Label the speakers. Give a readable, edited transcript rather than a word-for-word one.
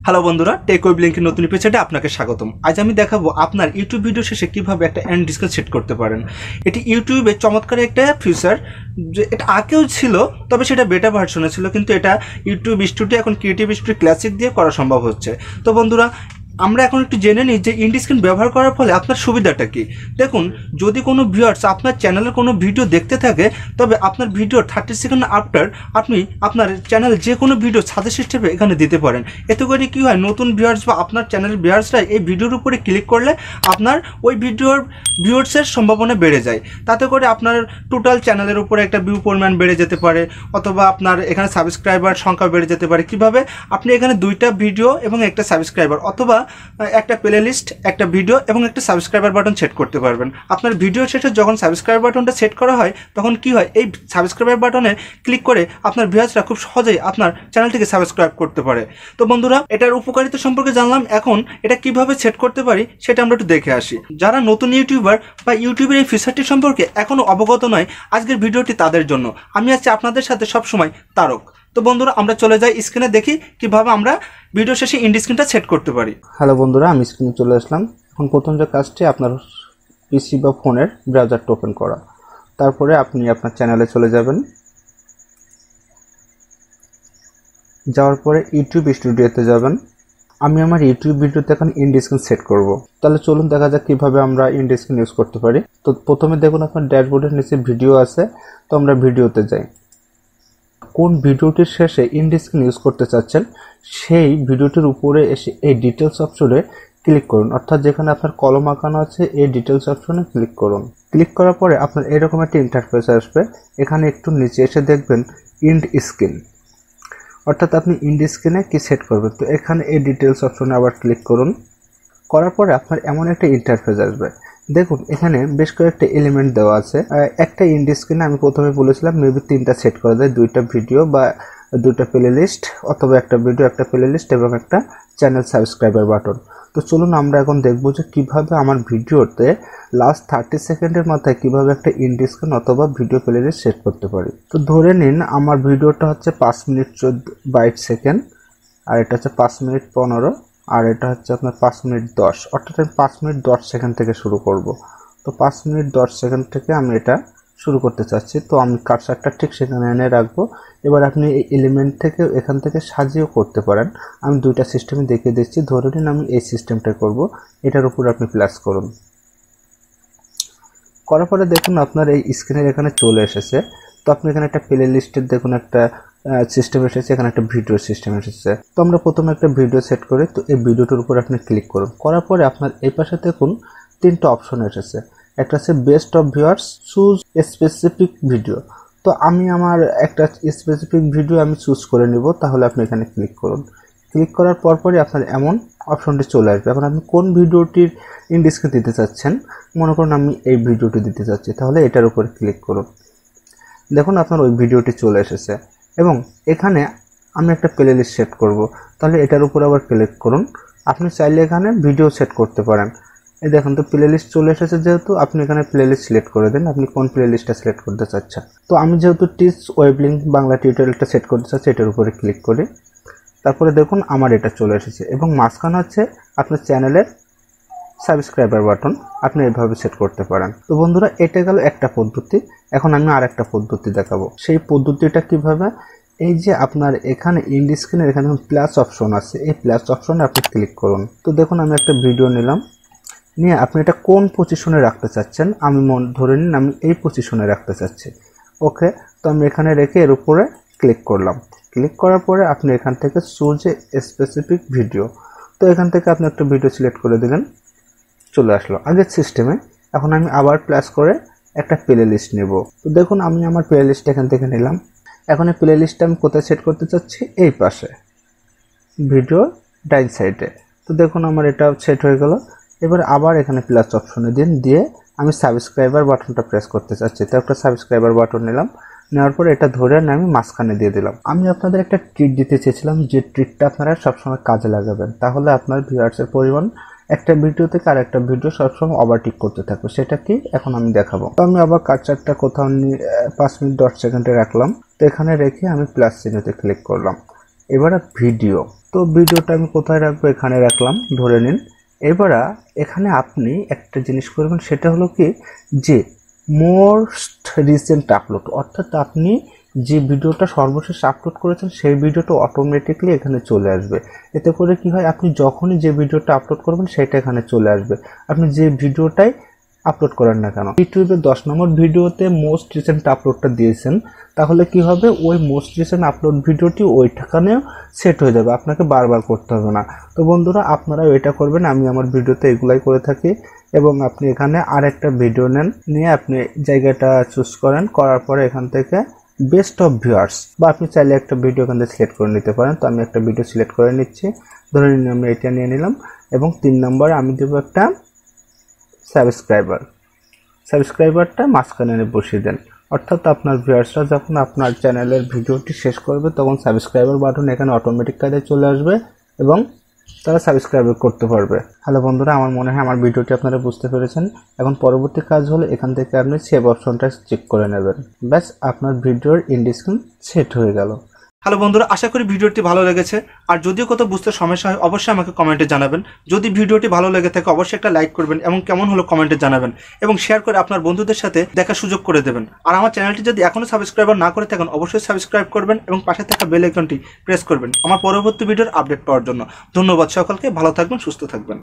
Speaker 1: Hello বন্ধুরা, take ওয়েবলিংকের নতুন এপিসোডে আপনাকে স্বাগতম। আজ আমি দেখাবো আপনার ইউটিউব ভিডিও শেষে কিভাবে একটা এন্ড ডিসপ্লে সেট করতে পারেন। এটি ইউটিউবে চমৎকার একটা ফিচার, যে এটা আগেও ছিল, তবে সেটা বেটা ভার্সনে ছিল, কিন্তু এটা ইউটিউব স্টুডিও এখন ক্রিয়েটিভ স্টুডিও ক্লাসিক দিয়ে করা সম্ভব হচ্ছে। তো বন্ধুরা, আমরা এখন একটু জেনে নিই যে ইন্ড স্ক্রিন ব্যবহার করার ফলে আপনার সুবিধাটা কি। দেখুন, যদি কোনো ভিউয়ার্স আপনার চ্যানেলের কোনো ভিডিও দেখতে থাকে, তবে আপনার ভিডিও 30 সেকেন্ড আফটার আপনি আপনার চ্যানেলে যে কোনো ভিডিও সাজেস্ট হিসেবে এখানে দিতে পারেন। এতে করে কী হয়, নতুন ভিউয়ার্স বা আপনার চ্যানেলের ভিউয়ার্সরা এই ভিডিওর উপরে ক্লিক করলে আপনার ওই ভিডিওর ভিউয়ার্সের সম্ভাবনা বেড়ে যায়। তাতে করে আপনার টোটাল চ্যানেলের উপরে একটা ভিউ পরিমাণ বেড়ে যেতে পারে, অথবা আপনার এখানে সাবস্ক্রাইবার সংখ্যা বেড়ে যেতে পারে। কিভাবে? আপনি এখানে 2টা ভিডিও এবং একটা সাবস্ক্রাইবার, অথবা একটা প্লে লিস্ট, একটা ভিডিও এবং একটা সাবস্ক্রাইবার বাটন সেট করতে পারবেন। আপনার ভিডিও শেষে যখন সাবস্ক্রাইবার বাটনটা সেট করা হয়, তখন কি হয়, এই সাবস্ক্রাইবার বাটনে ক্লিক করে আপনার ভিউয়ার্সরা খুব সহজেই আপনার চ্যানেলটিকে সাবস্ক্রাইব করতে পারে। তো বন্ধুরা, এটার উপকারিতা সম্পর্কে জানলাম। এখন এটা কিভাবে সেট করতে পারি সেটা আমরা একটু দেখে আসি। যারা নতুন ইউটিউবার বা ইউটিউবের এই ফিচারটি সম্পর্কে এখনও অবগত নয়, আজকের ভিডিওটি তাদের জন্য। আমি আছি আপনাদের সাথে সবসময় তারক। তো বন্ধুরা, আমরা চলে যাই স্ক্রিনে, দেখি কিভাবে আমরা ভিডিও শেষে ইন্ড স্ক্রিনটা সেট করতে পারি।
Speaker 2: হ্যালো বন্ধুরা, আমি স্ক্রিনে চলে আসলাম। এখন প্রথম যে কাজটি, আপনার পিসি বা ফোনের ব্রাউজারটা ওপেন করা। তারপরে আপনি আপনার চ্যানেলে চলে যাবেন। যাওয়ার পরে ইউটিউব স্টুডিওতে যাবেন। আমি আমার ইউটিউব ভিডিওতে এখন ইন্ড স্ক্রিন সেট করব। তাহলে চলুন দেখা যাক কিভাবে আমরা ইন্ড স্ক্রিন ইউজ করতে পারি। তো প্রথমে দেখুন, আপনার ড্যাশবোর্ডের নিচে ভিডিও আছে। তো আমরা ভিডিওতে যাই। কোন ভিডিওটির শেষে ইন্ড স্ক্রিন ইউজ করতে চাচ্ছেন, সেই ভিডিওটির উপরে এসে এই ডিটেলস অপশনে ক্লিক করুন। অর্থাৎ যেখানে আপনার কলম আঁকানো আছে, এই ডিটেলস অপশনে ক্লিক করুন। ক্লিক করার পরে আপনার এরকম একটা ইন্টারফেস আসবে। এখানে একটু নিচে এসে দেখবেন ইন্ড স্ক্রিন, অর্থাৎ আপনি ইন্ড স্ক্রিনে কি সেট করবেন। তো এখানে এই ডিটেলস অপশনে আবার ক্লিক করুন। করার পরে আপনার এমন একটা ইন্টারফেস আসবে। দেখুন, এখানে বেশ কয়েকটা এলিমেন্ট দেওয়া আছে। একটা ইন্ড স্ক্রিনে আমি প্রথমে বলেছিলাম মেবি 3টা সেট করা যায়, 2টা ভিডিও বা 2টা প্লে লিস্ট, অথবা একটা ভিডিও, একটা প্লে লিস্ট এবং একটা চ্যানেল সাবস্ক্রাইবার বাটন। তো চলুন আমরা এখন দেখবো যে কিভাবে আমার ভিডিওতে লাস্ট 30 সেকেন্ডের মাথায় কিভাবে একটা ইন্ড স্ক্রিন অথবা ভিডিও প্লে লিস্ট সেট করতে পারি। তো ধরে নিন আমার ভিডিওটা হচ্ছে 5 মিনিট 22 সেকেন্ড, আর এটা হচ্ছে 5 মিনিট 15, আর এটা হচ্ছে আপনার 5 মিনিট 10, অর্থাৎ আমি 5 মিনিট 10 সেকেন্ড থেকে শুরু করব। তো 5 মিনিট 10 সেকেন্ড থেকে আমি এটা শুরু করতে চাচ্ছি। তো আমি কার্সারটা ঠিক সেখানে এনে রাখবো। এবার আপনি এই এলিমেন্ট থেকে এখান থেকে সাজিয়েও করতে পারেন। আমি 2টা সিস্টেমে দেখিয়ে দিচ্ছি। ধরে নিন আমি এই সিস্টেমটা করব। এটার উপর আপনি প্লাস করুন। করার পরে দেখুন আপনার এই স্ক্রিনের এখানে চলে এসেছে। তো আপনি এখানে একটা প্লে লিস্টের দেখুন একটা সিস্টেম এসেছে, এখানে একটা ভিডিও সিস্টেম এসেছে। তো আমরা প্রথমে একটা ভিডিও সেট করি। তো এই ভিডিওটার উপর আপনি ক্লিক করুন। করার পরে আপনার এই পাশে দেখুন 3টা অপশন এসেছে। একটা আছে best of viewers, choose specific video. তো আমি আমার একটা স্পেসিফিক ভিডিও আমি চুজ করে নিব। তাহলে আপনি এখানে ক্লিক করুন। ক্লিক করার পরপরই আপনার এমন অপশনটি চলে আসবে। এখন আপনি কোন ভিডিওটির ইন্ড স্ক্রিন দিতে চাচ্ছেন, মনে করুন আমি এই ভিডিওটি দিতে চাচ্ছি, তাহলে এটার উপর ক্লিক করুন। দেখুন আপনার ওই ভিডিওটি চলে এসেছে, এবং এখানে আমি একটা প্লে লিস্ট সেট করব। তাহলে এটার উপর আবার ক্লিক করুন। আপনি চাইলে এখানে ভিডিও সেট করতে পারেন। এই দেখুন, তো প্লে লিস্ট চলে এসেছে। যেহেতু আপনি এখানে প্লে লিস্ট সিলেক্ট করে দেন, আপনি কোন প্লে লিস্টটা সিলেক্ট করতে চাচ্ছেন। তো আমি যেহেতু টিচ ওয়েবলিংক বাংলা টিউটোরিয়ালটা সেট করতে চাচ্ছি, এটার উপরে ক্লিক করি। তারপরে দেখুন আমার এটা চলে এসেছে, এবং মাঝখানে হচ্ছে আপনার চ্যানেলের সাবস্ক্রাইবার বাটন। আপনি এভাবে সেট করতে পারেন। তো বন্ধুরা, এটা গেল একটা পদ্ধতি। এখন আমি আর একটা পদ্ধতি দেখাবো। সেই পদ্ধতিটা কিভাবে, এই যে আপনার এখানে ইন্ড স্ক্রিনের এখানে প্লাস অপশন আছে, এই প্লাস অপশনে আপনি ক্লিক করুন। তো দেখুন আমি একটা ভিডিও নিলাম, নিয়ে আপনি এটা কোন পজিশনে রাখতে চাচ্ছেন, আমি ধরে নিন আমি এই পজিশনে রাখতে চাচ্ছি। ওকে, তো আমি এখানে রেখে এর উপরে ক্লিক করলাম। ক্লিক করার পরে আপনি এখান থেকে চুজ এ স্পেসিফিক ভিডিও। তো এখান থেকে আপনি একটা ভিডিও সিলেক্ট করে দিলেন, চলে আসলো আগের সিস্টেমে। এখন আমি আবার প্লাস করে একটা প্লে লিস্ট নেব। তো দেখুন আমি আমার প্লে লিস্ট এখান থেকে নিলাম। এখন এই প্লে লিস্টটা আমি কোথায় সেট করতে চাচ্ছি, এই পাশে ভিডিও ডাইন সাইডে। তো দেখুন আমার এটা সেট হয়ে গেল। এবার আবার এখানে প্লাস অপশনে দিয়ে আমি সাবস্ক্রাইবার বাটনটা প্রেস করতে চাচ্ছি। তো একটা সাবস্ক্রাইবার বাটন নিলাম, নেওয়ার পর এটা ধরে আমি মাঝখানে দিয়ে দিলাম। আমি আপনাদের একটা ট্রিট দিতে চেয়েছিলাম, যে ট্রিটটা আপনারা সবসময় কাজে লাগাবেন, তাহলে আপনার ভিউয়ার্সের পরিমাণ একটা ভিডিও থেকে আর একটা ভিডিও সবসময় ওভারটেক করতে থাকবে। সেটা কি এখন আমি দেখাবো। তো আমি আবার কার্সারটা কোথাও 5 মিনিট 10 সেকেন্ডে রাখলাম। তো এখানে রেখে আমি প্লাস চিহ্নতে ক্লিক করলাম। এবারে ভিডিও, তো ভিডিওটা আমি কোথায় রাখবো, এখানে রাখলাম ধরে নিন। এবার এখানে আপনি একটা জিনিস করবেন, সেটা হলো কি যে মোস্ট রিসেন্ট আপলোড, অর্থাৎ আপনি যে ভিডিওটা সর্বশেষ আপলোড করেছেন সেই ভিডিওটা অটোমেটিকলি এখানে চলে আসবে। এতে করে কি হয়, আপনি যখনই যে ভিডিওটা আপলোড করবেন সেটা এখানে চলে আসবে, আপনি যে ভিডিওটাই আপলোড করেন না কেন। ইউটিউবে 10 নম্বর ভিডিওতে মোস্ট রিসেন্ট আপলোডটা দিয়েছেন, তাহলে কি হবে, ওই মোস্ট রিসেন্ট আপলোড ভিডিওটি ওইখানেও সেট হয়ে যাবে, আপনাকে বারবার করতে হবে না। তো বন্ধুরা আপনারাও এটা করবেন, আমি আমার ভিডিওতে এগুলাই করে থাকি। এবং আপনি এখানে আর একটা ভিডিও নেন, নিয়ে আপনি জায়গাটা চুজ করেন, করার পরে এখান থেকে বেস্ট অফ ভিউয়ার্স, বা আপনি চাইলে একটা ভিডিও এখান থেকে সিলেক্ট করে নিতে পারেন। তো আমি একটা ভিডিও সিলেক্ট করে নিচ্ছি, ধরে নিন আমি এটা নিয়ে নিলাম। এবং 3 নম্বরে আমি দেবো একটা সাবস্ক্রাইবারটা মাঝখানে এনে বসিয়ে দেন, অর্থাৎ আপনার ভিউয়ার্সরা যখন আপনার চ্যানেলের ভিডিওটি শেষ করবে তখন সাবস্ক্রাইবার বাটন এখানে অটোমেটিক কায়দায় চলে আসবে এবং তারা সাবস্ক্রাইব করতে পারবে। হ্যালো বন্ধুরা, আমার মনে হয় আমার ভিডিওটি আপনারা বুঝতে পেরেছেন। এখন পরবর্তী কাজ হলো এখান থেকে আপনি সেভ অপশনটা চেক করে নেবেন, ব্যাস আপনার ভিডিওর এন্ড স্ক্রিন সেট হয়ে গেল।
Speaker 1: হ্যালো বন্ধুরা, আশা করি ভিডিওটি ভালো লেগেছে। আর যদিও কোথাও বুঝতে সমস্যা হয় অবশ্যই আমাকে কমেন্টে জানাবেন। যদি ভিডিওটি ভালো লেগে থাকে অবশ্যই একটা লাইক করবেন এবং কেমন হলো কমেন্টে জানাবেন, এবং শেয়ার করে আপনার বন্ধুদের সাথে দেখার সুযোগ করে দেবেন। আর আমার চ্যানেলটি যদি এখনও সাবস্ক্রাইবার না করে থাকেন অবশ্যই সাবস্ক্রাইব করবেন এবং পাশে থাকা বেল আইকনটি প্রেস করবেন আমার পরবর্তী ভিডিওর আপডেট পাওয়ার জন্য। ধন্যবাদ সকলকে, ভালো থাকবেন, সুস্থ থাকবেন।